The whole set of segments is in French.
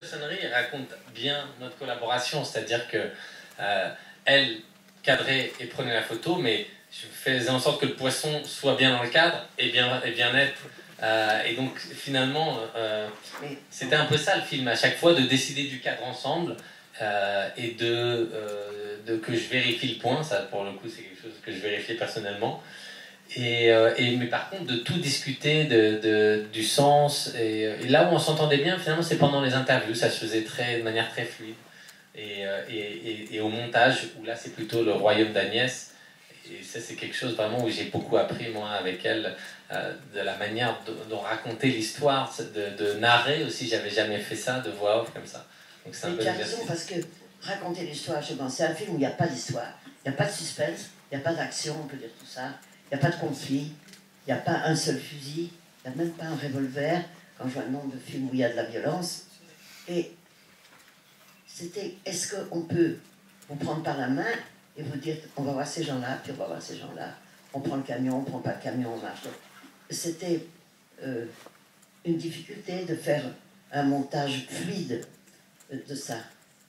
Sonnerie raconte bien notre collaboration, c'est-à-dire que elle cadrait et prenait la photo, mais je faisais en sorte que le poisson soit bien dans le cadre et bien net. Et donc finalement, c'était un peu ça le film, à chaque fois de décider du cadre ensemble et que je vérifie le point, ça pour le coup c'est quelque chose que je vérifiais personnellement. Mais par contre, de tout discuter du sens, et là où on s'entendait bien, finalement, c'est pendant les interviews, ça se faisait de manière très fluide. Et au montage, où là, c'est plutôt le royaume d'Agnès. Et ça, c'est quelque chose vraiment où j'ai beaucoup appris, moi, avec elle, de la manière de raconter l'histoire, de narrer aussi. J'avais jamais fait ça, de voix off comme ça. Donc c'est un peu tu as raison, parce que raconter l'histoire, c'est un film où il n'y a pas d'histoire, il n'y a pas de suspense, il n'y a pas d'action, on peut dire tout ça. Il n'y a pas de conflit, il n'y a pas un seul fusil, il n'y a même pas un revolver, quand je vois le nombre de films où il y a de la violence. Et c'était, est-ce qu'on peut vous prendre par la main et vous dire, on va voir ces gens-là, puis on va voir ces gens-là, on prend le camion, on ne prend pas le camion, on marche. C'était une difficulté de faire un montage fluide de ça.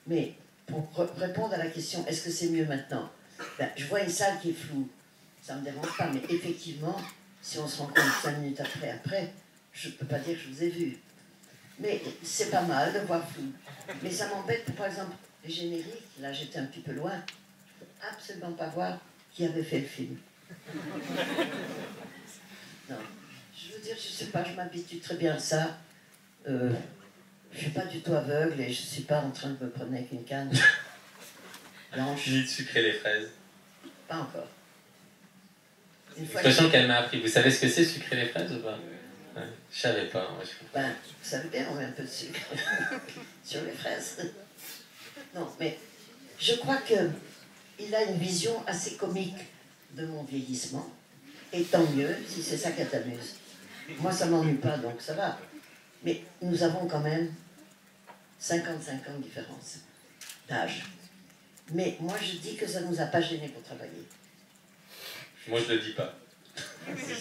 Mais pour répondre à la question, est-ce que c'est mieux maintenant? Ben, je vois une salle qui est floue. Ça ne me dérange pas, mais effectivement, si on se rencontre 5 minutes après, je ne peux pas dire que je vous ai vu. Mais c'est pas mal de voir flou. Mais ça m'embête pour, par exemple, les génériques. Là, j'étais un petit peu loin. Je ne peux absolument pas voir qui avait fait le film. Non. Je veux dire, je ne sais pas, je m'habitue très bien à ça. Je ne suis pas du tout aveugle et je ne suis pas en train de me promener avec une canne blanche. Ni de sucrer les fraises. Pas encore. L'expression qu'elle m'a appris. Vous savez ce que c'est, sucrer les fraises ou pas? Ouais. Je savais pas. Moi, ben, vous savez bien, on met un peu de sucre sur les fraises. Non, mais je crois qu'il a une vision assez comique de mon vieillissement. Et tant mieux, si c'est ça qui t'amuse. Moi, ça m'ennuie pas, donc ça va. Mais nous avons quand même 55 ans de différence d'âge. Mais moi, je dis que ça ne nous a pas gênés pour travailler. Moi, je le dis pas.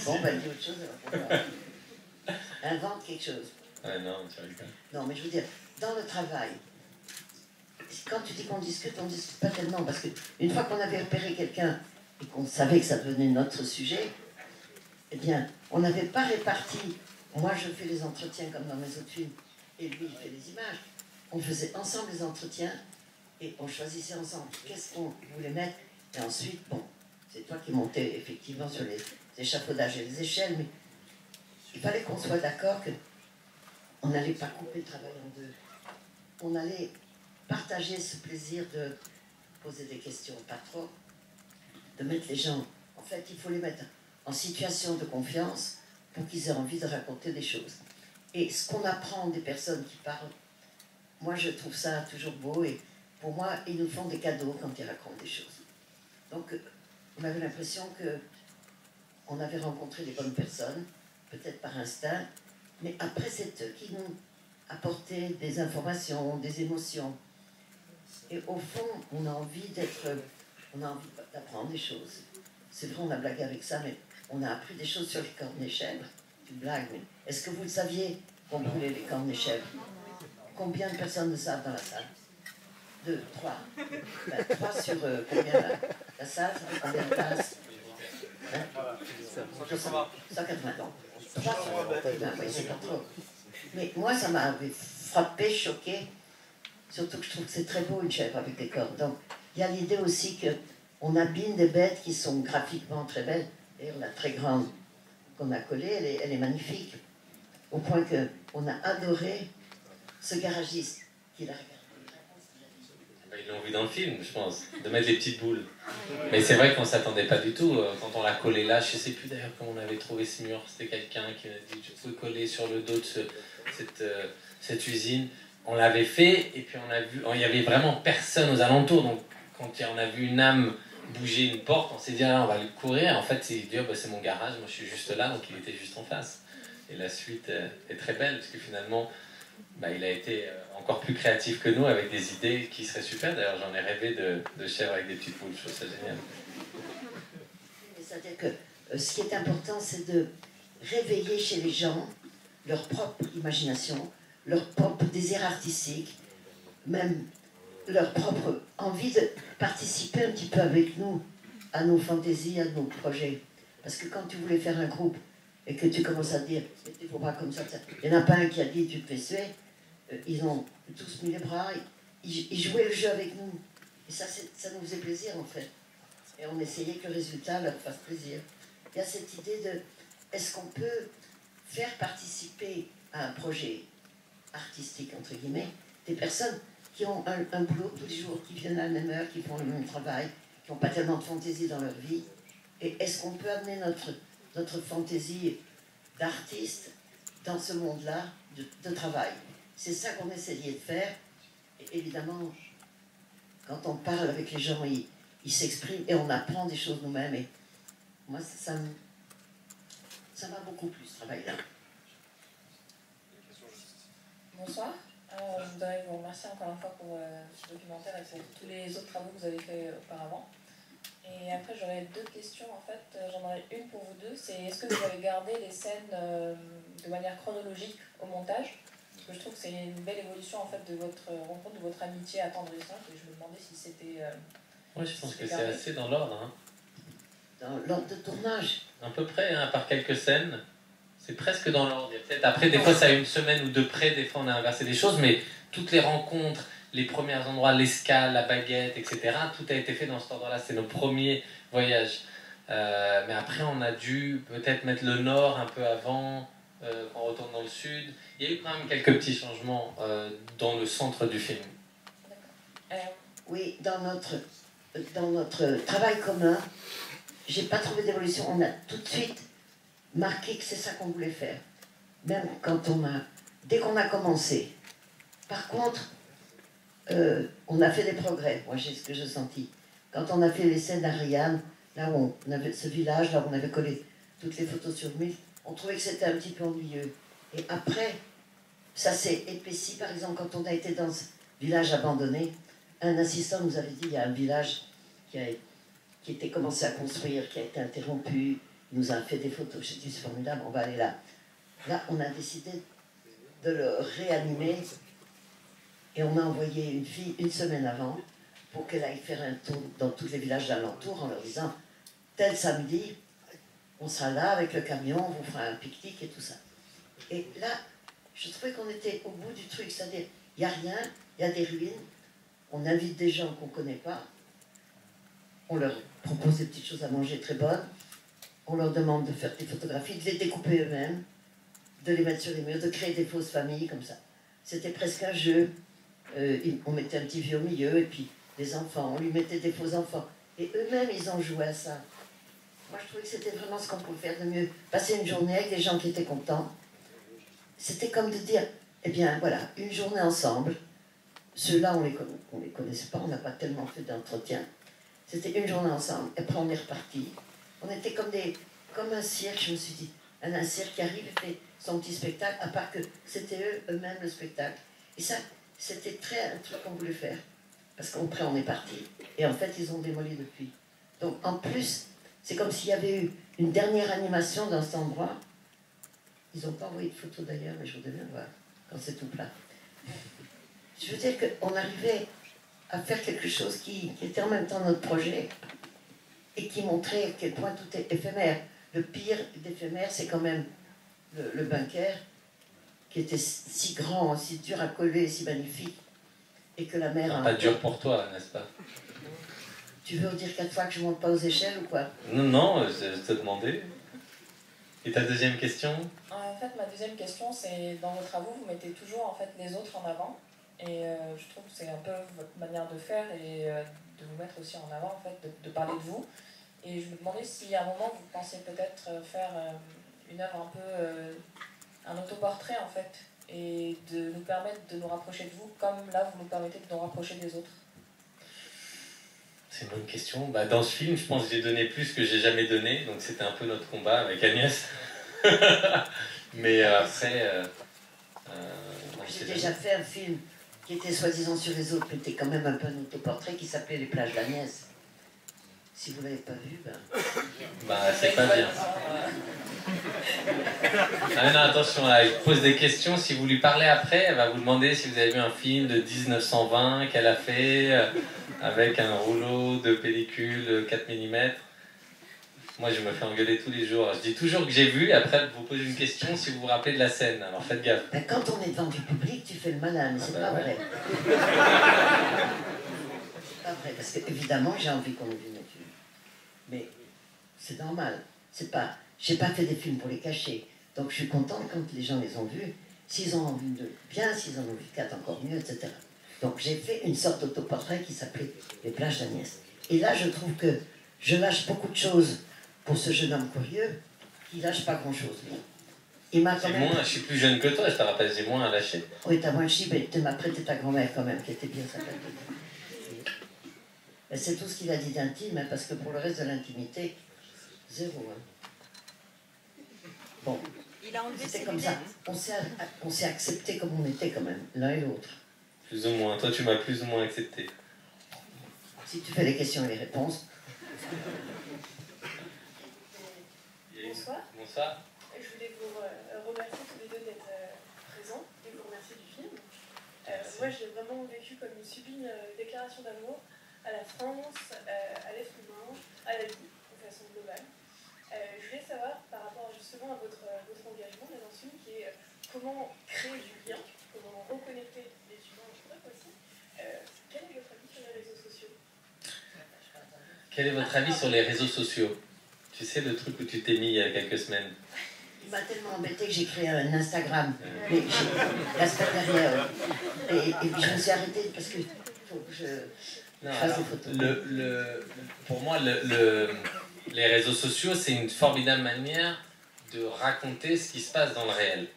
Bon, ben, dis autre chose, alors. Invente quelque chose. Ouais, non, tu rigoles. Non, mais je veux dire, dans le travail, quand tu dis qu'on discute, on ne discute pas tellement, parce qu'une fois qu'on avait repéré quelqu'un et qu'on savait que ça devenait notre sujet, eh bien, on n'avait pas réparti. Moi, je fais les entretiens comme dans mes autres films, et lui, il fait les images. On faisait ensemble les entretiens, et on choisissait ensemble qu'est-ce qu'on voulait mettre, et ensuite, bon, c'est toi qui montais effectivement sur les échafaudages et les échelles, mais il fallait qu'on soit d'accord qu'on n'allait pas couper le travail en deux. On allait partager ce plaisir de poser des questions, pas trop, de mettre les gens... En fait, il faut les mettre en situation de confiance pour qu'ils aient envie de raconter des choses. Et ce qu'on apprend des personnes qui parlent, moi, je trouve ça toujours beau, et pour moi, ils nous font des cadeaux quand ils racontent des choses. Donc, on avait l'impression qu'on avait rencontré les bonnes personnes, peut-être par instinct, mais après c'est eux qui nous apportaient des informations, des émotions. Et au fond, on a envie d'apprendre des choses. C'est vrai, on a blagué avec ça, mais on a appris des choses sur les cornes des chèvres. Tu blagues, mais est-ce que vous le saviez qu'on brûlait les cornes des chèvres? Combien de personnes le savent dans la salle? 2, 3. Ben, 3 sur combien la salle, ça fait combien de places? 180 ans. 3 sur 180, oui, c'est pas trop. Mais moi, ça m'a frappé, choqué. Surtout que je trouve que c'est très beau, une chèvre avec des cornes. Donc, il y a l'idée aussi qu'on abîme des bêtes qui sont graphiquement très belles. D'ailleurs, la très grande qu'on a collée, elle est magnifique. Au point qu'on a adoré ce garagiste qui l'a regardé. Ils l'ont vu dans le film, je pense, de mettre les petites boules. Mais c'est vrai qu'on ne s'attendait pas du tout. Quand on l'a collé là, je ne sais plus d'ailleurs comment on avait trouvé ce mur. C'était quelqu'un qui m'a dit, je peux coller sur le dos de cette usine. On l'avait fait, et puis on a vu, il n'y avait vraiment personne aux alentours. Donc quand on a vu une âme bouger une porte, on s'est dit, ah, on va lui courir. En fait, il dit, oh, bah, c'est mon garage, moi je suis juste là, donc il était juste en face. Et la suite est très belle, parce que finalement, bah, il a été encore plus créatif que nous, avec des idées qui seraient super. D'ailleurs, j'en ai rêvé de chèvres avec des petites boules, je trouve ça génial. C'est-à-dire que ce qui est important, c'est de réveiller chez les gens leur propre imagination, leur propre désir artistique, même leur propre envie de participer un petit peu avec nous à nos fantaisies, à nos projets. Parce que quand tu voulais faire un groupe et que tu commences à dire « il ne faut pas comme ça », il n'y en a pas un qui a dit « tu te fais suer », ils ont tous mis les bras, ils jouaient le jeu avec nous. Et ça nous faisait plaisir en fait. Et on essayait que le résultat leur fasse plaisir. Il y a cette idée de est-ce qu'on peut faire participer à un projet artistique, entre guillemets, des personnes qui ont un boulot tous les jours, qui viennent à la même heure, qui font le même travail, qui n'ont pas tellement de fantaisie dans leur vie. Et est-ce qu'on peut amener notre fantaisie d'artiste dans ce monde-là de travail? C'est ça qu'on essayait de faire. Et évidemment, quand on parle avec les gens, ils s'expriment et on apprend des choses nous-mêmes. Et moi, ça m'a beaucoup plu, ce travail-là. Bonsoir. Je voudrais vous remercier encore une fois pour ce documentaire et pour tous les autres travaux que vous avez faits auparavant. Et après, j'aurais deux questions. En fait, j'en aurais une pour vous deux. C'est est-ce que vous avez gardé les scènes de manière chronologique au montage? Parce que je trouve que c'est une belle évolution en fait de votre rencontre, de votre amitié attendrissante. Et je me demandais si c'était. Oui, je pense que c'est assez dans l'ordre. Hein. Dans l'ordre de tournage. À peu près, hein, à part quelques scènes. C'est presque dans l'ordre. Après, des fois, ça a une semaine ou deux près. Des fois, on a inversé des choses. Mais toutes les rencontres, les premiers endroits, l'escale, la baguette, etc., tout a été fait dans cet ordre-là. C'est nos premiers voyages. Mais après, on a dû peut-être mettre le nord un peu avant, quand on retourne dans le sud. Il y a eu quand même quelques petits changements dans le centre du film. Oui, dans notre travail commun, j'ai pas trouvé d'évolution. On a tout de suite marqué que c'est ça qu'on voulait faire. Même dès qu'on a commencé. Par contre, on a fait des progrès. Moi, j'ai ce que j'ai senti. Quand on a fait les scènes d'Ariane, là où on avait ce village, là où on avait collé toutes les photos sur 1000, on trouvait que c'était un petit peu ennuyeux. Et après, ça s'est épaissi. Par exemple, quand on a été dans ce village abandonné, un assistant nous avait dit il y a un village qui était commencé à construire, qui a été interrompu. Il nous a fait des photos. J'ai dit c'est formidable, on va aller là. Là, on a décidé de le réanimer et on a envoyé une fille une semaine avant pour qu'elle aille faire un tour dans tous les villages d'alentour en leur disant tel samedi, on sera là avec le camion, on vous fera un pique-nique et tout ça. Et là, je trouvais qu'on était au bout du truc, c'est-à-dire il n'y a rien, il y a des ruines, on invite des gens qu'on ne connaît pas, on leur propose des petites choses à manger très bonnes, on leur demande de faire des photographies, de les découper eux-mêmes, de les mettre sur les murs, de créer des fausses familles comme ça. C'était presque un jeu. On mettait un petit vieux au milieu et puis des enfants, on lui mettait des faux enfants. Et eux-mêmes, ils ont joué à ça. Moi, je trouvais que c'était vraiment ce qu'on pouvait faire de mieux. Passer une journée avec des gens qui étaient contents. C'était comme de dire, eh bien, voilà, une journée ensemble. Ceux-là, on les connaissait pas, on n'a pas tellement fait d'entretien. C'était une journée ensemble, et après on est reparti. On était comme un cirque, je me suis dit. Un cirque qui arrive et fait son petit spectacle, à part que c'était eux-mêmes le spectacle. Et ça, c'était un truc qu'on voulait faire. Parce qu'après, on est parti. Et en fait, ils ont démoli depuis. Donc, en plus, c'est comme s'il y avait eu une dernière animation dans cet endroit. Ils n'ont pas envoyé de photos d'ailleurs, mais je voudrais bien voir quand c'est tout plat. Je veux dire qu'on arrivait à faire quelque chose qui était en même temps notre projet et qui montrait à quel point tout est éphémère. Le pire d'éphémère, c'est quand même le bunker, qui était si grand, si dur à coller, si magnifique, et que la mer... Pas dur pour toi, n'est-ce pas? Tu veux dire 4 fois que je ne monte pas aux échelles ou quoi? Non, non, je te demandais. Et ta deuxième question? En fait, ma deuxième question, c'est dans vos travaux, vous mettez toujours en fait les autres en avant. Et je trouve que c'est un peu votre manière de faire et de vous mettre aussi en avant, en fait, de parler de vous. Et je me demandais si à un moment vous pensez peut-être faire une œuvre un peu, un autoportrait en fait, et de nous permettre de nous rapprocher de vous, comme là vous nous permettez de nous rapprocher des autres. C'est une bonne question. Bah, dans ce film, je pense que j'ai donné plus que j'ai jamais donné, donc c'était un peu notre combat avec Agnès. Mais après... j'ai déjà fait un film qui était soi-disant sur les autres, mais était quand même un peu un autoportrait, qui s'appelait Les plages d'Agnès. Si vous ne l'avez pas vu, ben... Bah, c'est pas bien. Ah non, attention, là, il pose des questions. Si vous lui parlez après, elle va vous demander si vous avez vu un film de 1920 qu'elle a fait avec un rouleau de pellicule de 4 mm. Moi, je me fais engueuler tous les jours. Je dis toujours que j'ai vu, et après, elle vous pose une question si vous vous rappelez de la scène. Alors faites gaffe. Ben, quand on est devant du public, tu fais le malin, mais c'est pas ouais. vrai. C'est pas vrai, parce que évidemment, j'ai envie qu'on ait vu mes films. Mais c'est normal. C'est pas... J'ai pas fait des films pour les cacher. Donc je suis contente quand les gens les ont vus. S'ils en ont vu 2, bien. S'ils en ont vu 4, encore mieux, etc. Donc j'ai fait une sorte d'autoportrait qui s'appelait Les plages d'Agnès. Et là, je trouve que je lâche beaucoup de choses pour ce jeune homme curieux qui lâche pas grand-chose. Il m'a quand même... Je suis plus jeune que toi, je te rappelle, j'ai moins à lâcher. Oui, t'as moins le chip, mais tu m'as prêté ta grand-mère quand même, qui était bien sympathique. C'est tout ce qu'il a dit d'intime, hein, parce que pour le reste de l'intimité, zéro. Hein. Bon, c'était comme ça. On s'est accepté comme on était quand même, l'un et l'autre. Plus ou moins. Toi, tu m'as plus ou moins accepté. Si tu fais les questions et les réponses. Bonsoir. Bonsoir. Je voulais vous remercier tous les deux d'être présents et vous remercier du film. Moi, j'ai vraiment vécu comme une sublime déclaration d'amour à la France, à l'être humain, à la vie, de façon globale. Je voulais savoir, par rapport justement à votre engagement dans un film, qui est comment créer du lien, comment reconnecter les humains entre eux aussi. Quel est votre avis sur les réseaux sociaux? Quel est votre avis sur les réseaux sociaux? Tu sais, le truc où tu t'es mis il y a quelques semaines. Il m'a tellement embêté que j'ai créé un Instagram, mais la semaine dernière. Et je me suis arrêtée parce que faut que je fasse des photos. Pour moi, les réseaux sociaux, c'est une formidable manière de raconter ce qui se passe dans le réel.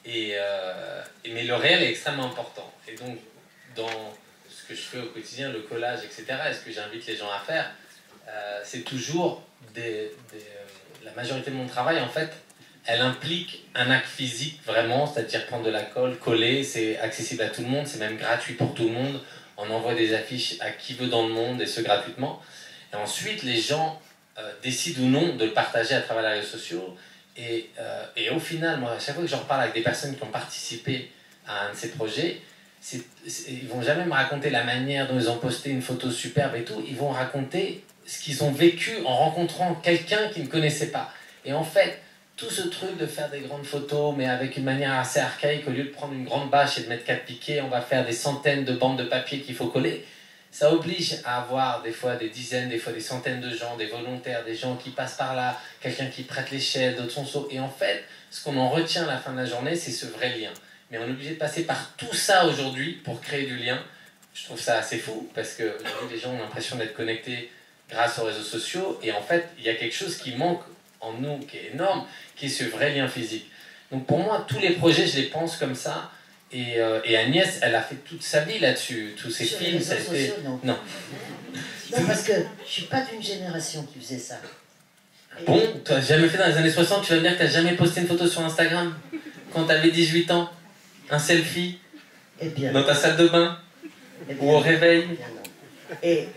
Mais le réel est extrêmement important. Et donc, dans ce que je fais au quotidien, le collage, etc., et ce que j'invite les gens à faire, c'est toujours la majorité de mon travail, en fait, elle implique un acte physique vraiment, c'est-à-dire prendre de la colle, coller, c'est accessible à tout le monde, c'est même gratuit pour tout le monde. On envoie des affiches à qui veut dans le monde, et ce gratuitement. Et ensuite, les gens décident ou non de le partager à travers les réseaux sociaux. Et au final, moi, à chaque fois que j'en reparle avec des personnes qui ont participé à un de ces projets, ils vont jamais me raconter la manière dont ils ont posté une photo superbe et tout. Ils vont raconter ce qu'ils ont vécu en rencontrant quelqu'un qu'ils ne connaissaient pas. Et en fait, tout ce truc de faire des grandes photos, mais avec une manière assez archaïque, au lieu de prendre une grande bâche et de mettre 4 piquets, on va faire des centaines de bandes de papier qu'il faut coller. Ça oblige à avoir des fois des dizaines, des fois des centaines de gens, des volontaires, des gens qui passent par là, quelqu'un qui prête l'échelle, d'autres sont sauts. Et en fait, ce qu'on en retient à la fin de la journée, c'est ce vrai lien. Mais on est obligé de passer par tout ça aujourd'hui pour créer du lien. Je trouve ça assez fou, parce que aujourd'hui, les gens ont l'impression d'être connectés grâce aux réseaux sociaux. Et en fait, il y a quelque chose qui manque en nous, qui est énorme, qui est ce vrai lien physique. Donc pour moi, tous les projets, je les pense comme ça. Et Agnès, elle a fait toute sa vie là-dessus. Tous ses Sur films, les ça a réseaux été... sociaux, non. Non. Non, parce que je suis pas d'une génération qui faisait ça. Bon, tu n'as jamais fait dans les années 60, tu vas me dire que tu n'as jamais posté une photo sur Instagram quand tu avais 18 ans? Un selfie? Eh bien, dans ta salle de bain? eh bien, Ou au réveil? eh bien non. Et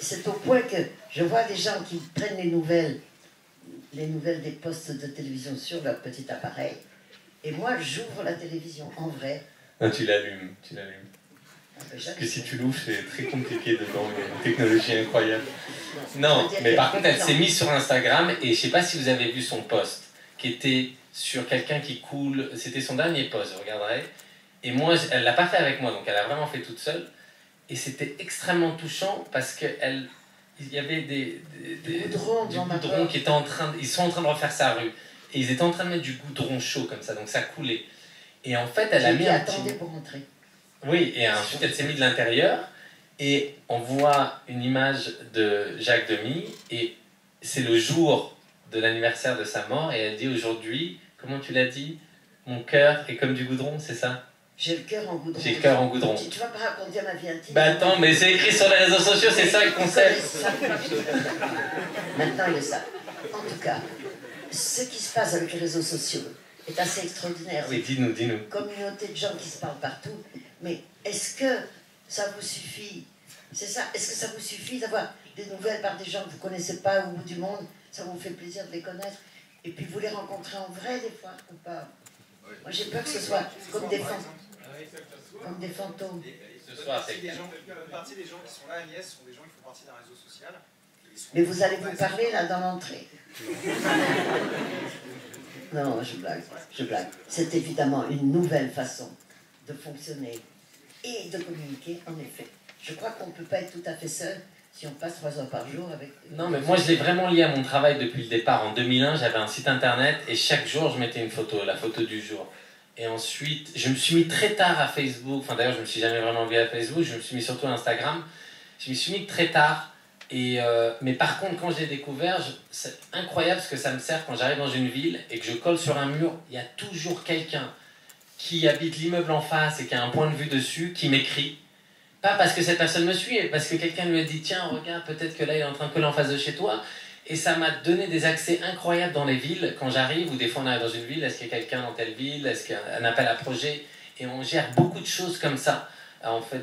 c'est au point que je vois des gens qui prennent les nouvelles des postes de télévision sur leur petit appareil. Et moi, j'ouvre la télévision en vrai. Non, tu l'allumes, tu l'allumes. Parce que si tu l'ouvres, c'est très compliqué dedans, il y a une technologie incroyable. Non, mais par contre, elle s'est mise sur Instagram, et je ne sais pas si vous avez vu son post, qui était sur quelqu'un qui coule, c'était son dernier post, je regarderai. Et moi, elle ne l'a pas fait avec moi, donc elle a vraiment fait toute seule. Et c'était extrêmement touchant, parce qu'il y avait des goudrons qui étaient ils sont en train de refaire sa rue. Et ils étaient en train de mettre du goudron chaud comme ça, donc ça coulait. Et en fait, elle a mis un petit... pour rentrer. Oui, et ensuite elle s'est mise de l'intérieur, et on voit une image de Jacques Demy, et c'est le jour de l'anniversaire de sa mort, et elle dit aujourd'hui, comment tu l'as dit? Mon cœur est comme du goudron, c'est ça? J'ai le cœur en goudron. J'ai le cœur en goudron. Tu vas pas raconter ma vie intime. Bah attends, mais c'est écrit sur les réseaux sociaux, c'est ça le concept. Maintenant, il le savent. En tout cas, ce qui se passe avec les réseaux sociaux est assez extraordinaire. Oui, dis-nous, dis-nous. Une communauté de gens qui se parlent partout. Mais est-ce que ça vous suffit? C'est ça. Est-ce que ça vous suffit d'avoir des nouvelles par des gens que vous ne connaissez pas au bout du monde? Ça vous fait plaisir de les connaître? Et puis vous les rencontrez en vrai des fois, ou pas? Moi j'ai peur que ce soit comme des fantômes. Ce soir, c'est Une partie des gens qui sont là, Agnès, sont des gens qui font partie d'un réseau social. Mais vous allez vous parler là dans l'entrée. Non, je blague, je blague. C'est évidemment une nouvelle façon de fonctionner et de communiquer, en effet. Je crois qu'on ne peut pas être tout à fait seul si on passe 3 heures par jour avec... Non, mais moi je l'ai vraiment lié à mon travail depuis le départ. En 2001, j'avais un site internet et chaque jour je mettais une photo, la photo du jour. Et ensuite, je me suis mis très tard à Facebook. Enfin d'ailleurs, je ne me suis jamais vraiment mis à Facebook, je me suis mis surtout à Instagram. Je me suis mis très tard. Mais par contre, quand j'ai découvert, c'est incroyable ce que ça me sert quand j'arrive dans une ville et que je colle sur un mur, il y a toujours quelqu'un qui habite l'immeuble en face et qui a un point de vue dessus, qui m'écrit. Pas parce que cette personne me suit, mais parce que quelqu'un lui a dit « Tiens, regarde, peut-être que là, il est en train de coller en face de chez toi ». Et ça m'a donné des accès incroyables dans les villes. Quand j'arrive, ou des fois on arrive dans une ville, est-ce qu'il y a quelqu'un dans telle ville, est-ce qu'il y a un appel à projet? Et on gère beaucoup de choses comme ça. On fait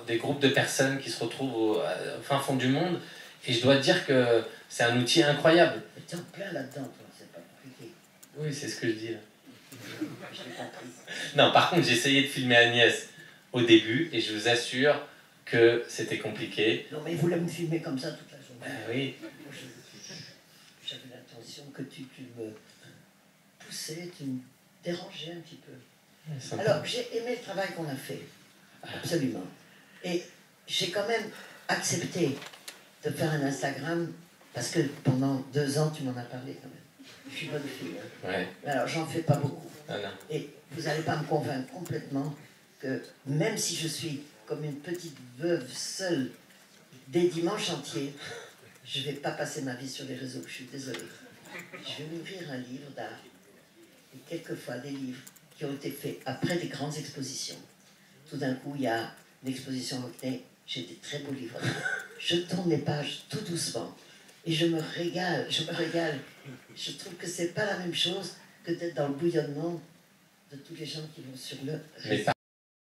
des groupes de personnes qui se retrouvent au fin fond du monde. Et je dois dire que c'est un outil incroyable. Mais t'es en plein là-dedans, toi, c'est pas compliqué. Oui, c'est ce que je dis là. Je l'ai compris. Non, par contre, j'ai essayé de filmer Agnès au début et je vous assure que c'était compliqué. Non, mais il voulait me filmer comme ça toute la journée. Ah oui. J'avais l'impression que tu me poussais, tu me dérangeais un petit peu. Alors, j'ai aimé le travail qu'on a fait, absolument. Et j'ai quand même accepté de faire un Instagram, parce que pendant 2 ans, tu m'en as parlé quand même. Je suis bonne fille. Hein. Ouais. Alors, j'en fais pas beaucoup. Ah non. Et vous n'allez pas me convaincre complètement que même si je suis comme une petite veuve seule des dimanches entiers, je ne vais pas passer ma vie sur les réseaux, je suis désolée. Je vais m'ouvrir un livre d'art, et quelquefois des livres qui ont été faits après des grandes expositions. Tout d'un coup, il y a une exposition Hockney, j'ai des très beaux livres. Je tourne les pages tout doucement, et je me régale, je me régale. Je trouve que c'est pas la même chose que d'être dans le bouillonnement de tous les gens qui vont sur le réseau.